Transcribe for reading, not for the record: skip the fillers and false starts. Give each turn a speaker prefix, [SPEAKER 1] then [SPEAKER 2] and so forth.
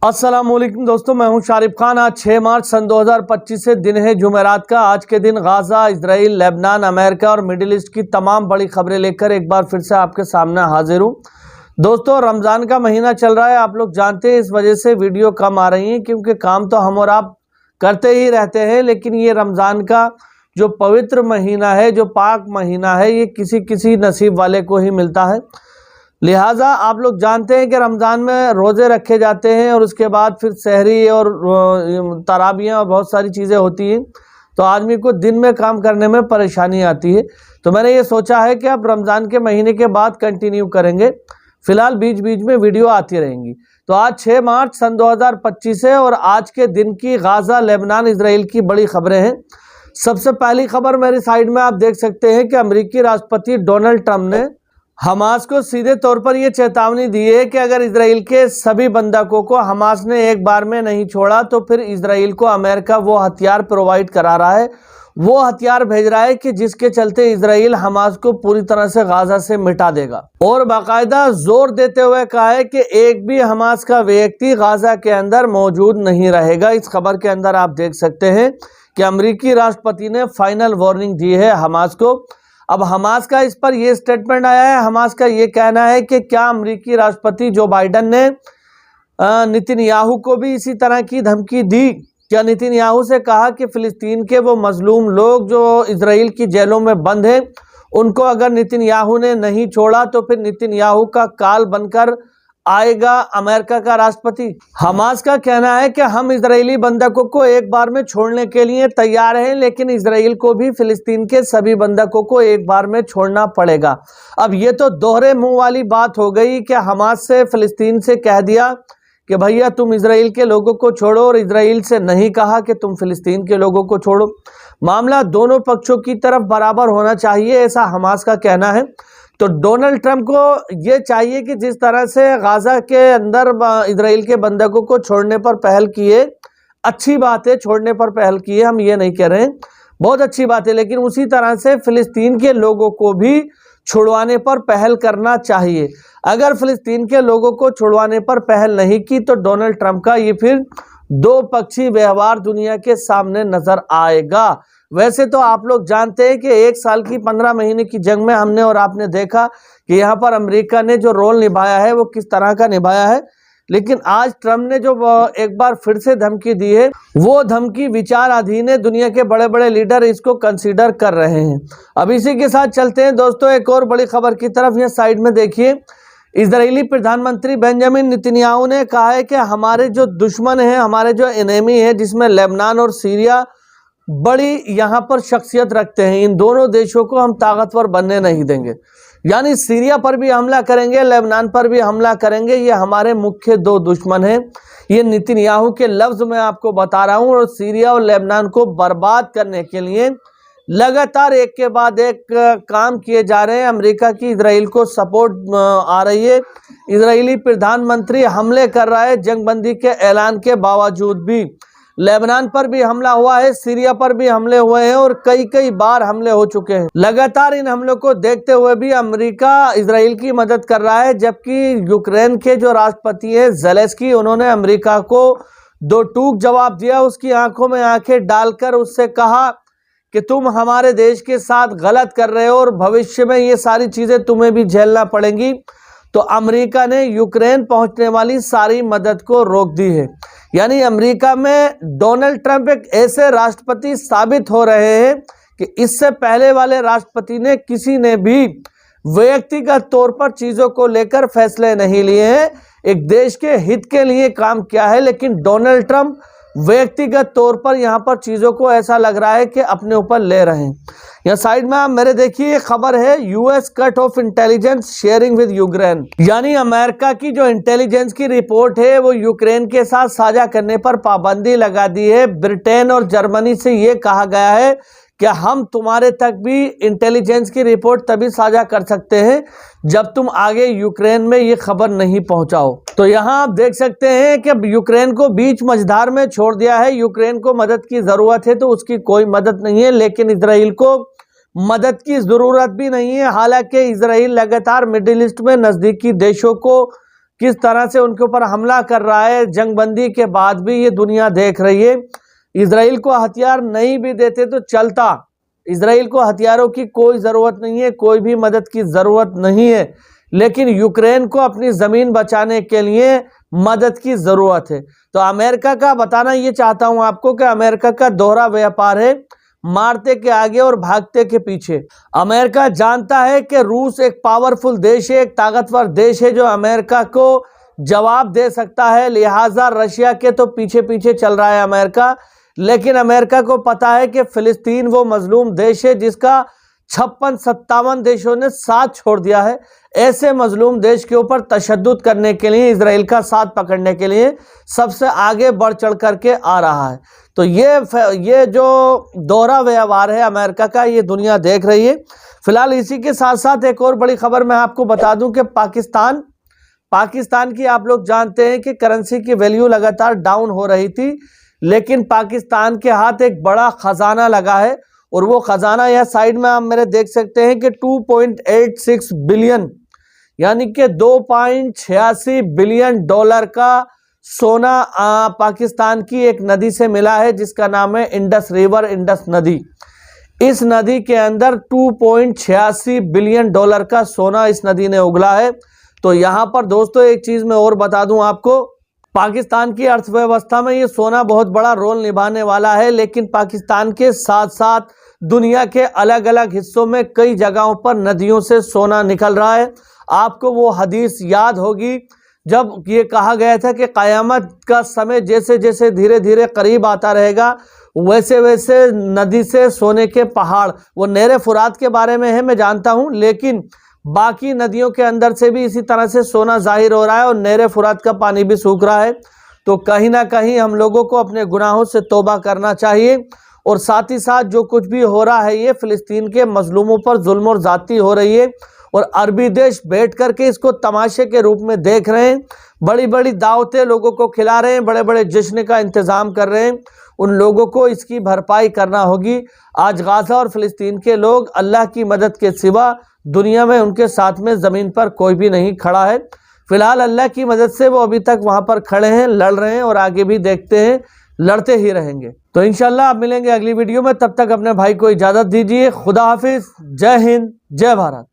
[SPEAKER 1] अस्सलाम वालेकुम दोस्तों, मैं हूं शारिफ खान। आज 6 मार्च सन 2025 से दिन है जुमेरात का। आज के दिन गाजा, इजराइल, लेबनान, अमेरिका और मिडिल ईस्ट की तमाम बड़ी खबरें लेकर एक बार फिर से आपके सामने हाजिर हूं। दोस्तों, रमज़ान का महीना चल रहा है, आप लोग जानते हैं। इस वजह से वीडियो कम आ रही हैं क्योंकि काम तो हम और आप करते ही रहते हैं, लेकिन ये रमज़ान का जो पवित्र महीना है, जो पाक महीना है, ये किसी किसी नसीब वाले को ही मिलता है। लिहाजा आप लोग जानते हैं कि रमज़ान में रोज़े रखे जाते हैं और उसके बाद फिर सहरी और तराबियाँ और बहुत सारी चीज़ें होती हैं, तो आदमी को दिन में काम करने में परेशानी आती है। तो मैंने ये सोचा है कि अब रमज़ान के महीने के बाद कंटिन्यू करेंगे। फ़िलहाल बीच बीच में वीडियो आती रहेंगी। तो आज 6 मार्च सन 2025 है और आज के दिन की गाज़ा, लेबनान, इजराइल की बड़ी खबरें हैं। सबसे पहली खबर मेरी साइड में आप देख सकते हैं कि अमेरिकी राष्ट्रपति डोनाल्ड ट्रंप ने हमास को सीधे तौर पर यह चेतावनी दी है कि अगर इजराइल के सभी बंधकों को हमास ने एक बार में नहीं छोड़ा तो फिर इजराइल को अमेरिका वो हथियार प्रोवाइड करा रहा है, वो हथियार भेज रहा है कि जिसके चलते इजराइल हमास को पूरी तरह से गाजा से मिटा देगा। और बाकायदा जोर देते हुए कहा है कि एक भी हमास का व्यक्ति गाजा के अंदर मौजूद नहीं रहेगा। इस खबर के अंदर आप देख सकते हैं कि अमेरिकी राष्ट्रपति ने फाइनल वार्निंग दी है हमास को। अब हमास का इस पर यह स्टेटमेंट आया है। हमास का ये कहना है कि क्या अमेरिकी राष्ट्रपति जो बाइडेन ने नेतन्याहू को भी इसी तरह की धमकी दी? क्या नेतन्याहू से कहा कि फिलिस्तीन के वो मजलूम लोग जो इजराइल की जेलों में बंद हैं, उनको अगर नेतन्याहू ने नहीं छोड़ा तो फिर नेतन्याहू का काल बनकर आएगा अमेरिका का राष्ट्रपति? हमास का कहना है कि हम इजरायली बंधकों को एक बार में छोड़ने के लिए तैयार हैं, लेकिन इजराइल को भी फिलिस्तीन के सभी बंधकों को एक बार में छोड़ना पड़ेगा। अब ये तो दोहरे मुंह वाली बात हो गई कि हमास से फिलिस्तीन से कह दिया कि भैया तुम इजराइल के लोगों को छोड़ो और इजराइल से नहीं कहा कि तुम फिलिस्तीन के लोगों को छोड़ो। मामला दोनों पक्षों की तरफ बराबर होना चाहिए, ऐसा हमास का कहना है। तो डोनाल्ड ट्रंप को ये चाहिए कि जिस तरह से गाजा के अंदर इजराइल के बंधकों को छोड़ने पर पहल की है, अच्छी बात है, छोड़ने पर पहल की है, हम ये नहीं कह रहे हैं, बहुत अच्छी बात है, लेकिन उसी तरह से फिलिस्तीन के लोगों को भी छुड़वाने पर पहल करना चाहिए। अगर फिलिस्तीन के लोगों को छुड़वाने पर पहल नहीं की तो डोनाल्ड ट्रंप का ये फिर दो पक्षी व्यवहार दुनिया के सामने नजर आएगा। वैसे तो आप लोग जानते हैं कि 1 साल की 15 महीने की जंग में हमने और आपने देखा कि यहाँ पर अमेरिका ने जो रोल निभाया है वो किस तरह का निभाया है, लेकिन आज ट्रंप ने जो एक बार फिर से धमकी दी है, वो धमकी विचाराधीन है। दुनिया के बड़े बड़े लीडर इसको कंसीडर कर रहे हैं। अब इसी के साथ चलते हैं दोस्तों एक और बड़ी खबर की तरफ। यहाँ साइड में देखिए, इजरायली प्रधानमंत्री बेंजामिन नेतन्याहू ने कहा है कि हमारे जो दुश्मन हैं, हमारे जो एनिमी है, जिसमें लेबनान और सीरिया बड़ी यहाँ पर शख्सियत रखते हैं, इन दोनों देशों को हम ताकतवर बनने नहीं देंगे। यानी सीरिया पर भी हमला करेंगे, लेबनान पर भी हमला करेंगे। ये हमारे मुख्य दो दुश्मन हैं। ये नेतन्याहू के लफ्ज मैं आपको बता रहा हूँ। और सीरिया और लेबनान को बर्बाद करने के लिए लगातार एक के बाद एक काम किए जा रहे हैं। अमेरिका की इजराइल को सपोर्ट आ रही है। इजरायली प्रधानमंत्री हमले कर रहा है जंगबंदी के ऐलान के बावजूद भी। लेबनान पर भी हमला हुआ है, सीरिया पर भी हमले हुए हैं और कई बार हमले हो चुके हैं। लगातार इन हमलों को देखते हुए भी अमेरिका इजराइल की मदद कर रहा है, जबकि यूक्रेन के जो राष्ट्रपति हैं ज़ेलेंस्की, उन्होंने अमेरिका को दो टूक जवाब दिया। उसकी आंखों में आंखें डालकर उससे कहा कि तुम हमारे देश के साथ गलत कर रहे हो और भविष्य में ये सारी चीजें तुम्हें भी झेलना पड़ेंगी। तो अमेरिका ने यूक्रेन पहुंचने वाली सारी मदद को रोक दी है। यानी अमेरिका में डोनाल्ड ट्रंप एक ऐसे राष्ट्रपति साबित हो रहे हैं कि इससे पहले वाले राष्ट्रपति ने किसी ने भी व्यक्तिगत तौर पर चीजों को लेकर फैसले नहीं लिए हैं, एक देश के हित के लिए काम किया है। लेकिन डोनाल्ड ट्रंप व्यक्तिगत तौर पर यहाँ पर चीजों को ऐसा लग रहा है कि अपने ऊपर ले रहे हैं। यहाँ साइड में आप मेरे देखिए खबर है, US cut off intelligence sharing with Ukraine. यानी अमेरिका की जो इंटेलिजेंस की रिपोर्ट है वो यूक्रेन के साथ साझा करने पर पाबंदी लगा दी है। ब्रिटेन और जर्मनी से ये कहा गया है कि हम तुम्हारे तक भी इंटेलिजेंस की रिपोर्ट तभी साझा कर सकते हैं जब तुम आगे यूक्रेन में ये खबर नहीं पहुंचाओ। तो यहाँ आप देख सकते हैं कि यूक्रेन को बीच मझधार में छोड़ दिया है। यूक्रेन को मदद की जरूरत है तो उसकी कोई मदद नहीं है, लेकिन इजराइल को मदद की जरूरत भी नहीं है। हालांकि इजराइल लगातार मिडिल ईस्ट में नजदीकी देशों को किस तरह से उनके ऊपर हमला कर रहा है, जंगबंदी के बाद भी ये दुनिया देख रही है। इजराइल को हथियार नहीं भी देते तो चलता, इजराइल को हथियारों की कोई जरूरत नहीं है, कोई भी मदद की जरूरत नहीं है, लेकिन यूक्रेन को अपनी जमीन बचाने के लिए मदद की जरूरत है। तो अमेरिका का बताना ये चाहता हूं आपको कि अमेरिका का दोहरा व्यापार है, मारते के आगे और भागते के पीछे। अमेरिका जानता है कि रूस एक पावरफुल देश है, एक ताकतवर देश है जो अमेरिका को जवाब दे सकता है, लिहाजा रशिया के तो पीछे पीछे चल रहा है अमेरिका। लेकिन अमेरिका को पता है कि फिलिस्तीन वो मजलूम देश है जिसका 56-57 देशों ने साथ छोड़ दिया है। ऐसे मजलूम देश के ऊपर तशद्दुद करने के लिए, इजराइल का साथ पकड़ने के लिए सबसे आगे बढ़ चढ़ करके आ रहा है। तो ये जो दोहरा व्यवहार है अमेरिका का, ये दुनिया देख रही है। फिलहाल इसी के साथ साथ एक और बड़ी खबर मैं आपको बता दूं कि पाकिस्तान की आप लोग जानते हैं कि करेंसी की वैल्यू लगातार डाउन हो रही थी, लेकिन पाकिस्तान के हाथ एक बड़ा खजाना लगा है और वो खजाना यह साइड में आप मेरे देख सकते हैं कि 2.86 बिलियन यानी कि 2.86 बिलियन डॉलर का सोना पाकिस्तान की एक नदी से मिला है जिसका नाम है इंडस रिवर, इंडस नदी। इस नदी के अंदर 2.86 बिलियन डॉलर का सोना इस नदी ने उगला है। तो यहाँ पर दोस्तों एक चीज मैं और बता दूं आपको, पाकिस्तान की अर्थव्यवस्था में ये सोना बहुत बड़ा रोल निभाने वाला है, लेकिन पाकिस्तान के साथ साथ दुनिया के अलग अलग हिस्सों में कई जगहों पर नदियों से सोना निकल रहा है। आपको वो हदीस याद होगी जब ये कहा गया था कि क़यामत का समय जैसे जैसे धीरे धीरे करीब आता रहेगा वैसे वैसे नदी से सोने के पहाड़, वो नहर फुरात के बारे में है मैं जानता हूँ, लेकिन बाकी नदियों के अंदर से भी इसी तरह से सोना जाहिर हो रहा है और नहर फुरात का पानी भी सूख रहा है। तो कहीं ना कहीं हम लोगों को अपने गुनाहों से तौबा करना चाहिए और साथ ही साथ जो कुछ भी हो रहा है ये फिलिस्तीन के मजलूमों पर जुल्म और ज़्यादती हो रही है और अरबी देश बैठ करके इसको तमाशे के रूप में देख रहे हैं, बड़ी बड़ी दावतें लोगों को खिला रहे हैं, बड़े बड़े जश्न का इंतज़ाम कर रहे हैं। उन लोगों को इसकी भरपाई करना होगी। आज गाज़ा और फिलिस्तीन के लोग अल्लाह की मदद के सिवा दुनिया में उनके साथ में ज़मीन पर कोई भी नहीं खड़ा है। फिलहाल अल्लाह की मदद से वो अभी तक वहाँ पर खड़े हैं, लड़ रहे हैं और आगे भी देखते हैं लड़ते ही रहेंगे। तो इंशाल्लाह आप मिलेंगे अगली वीडियो में, तब तक अपने भाई को इजाज़त दीजिए। खुदा हाफिज़, जय हिंद, जय भारत।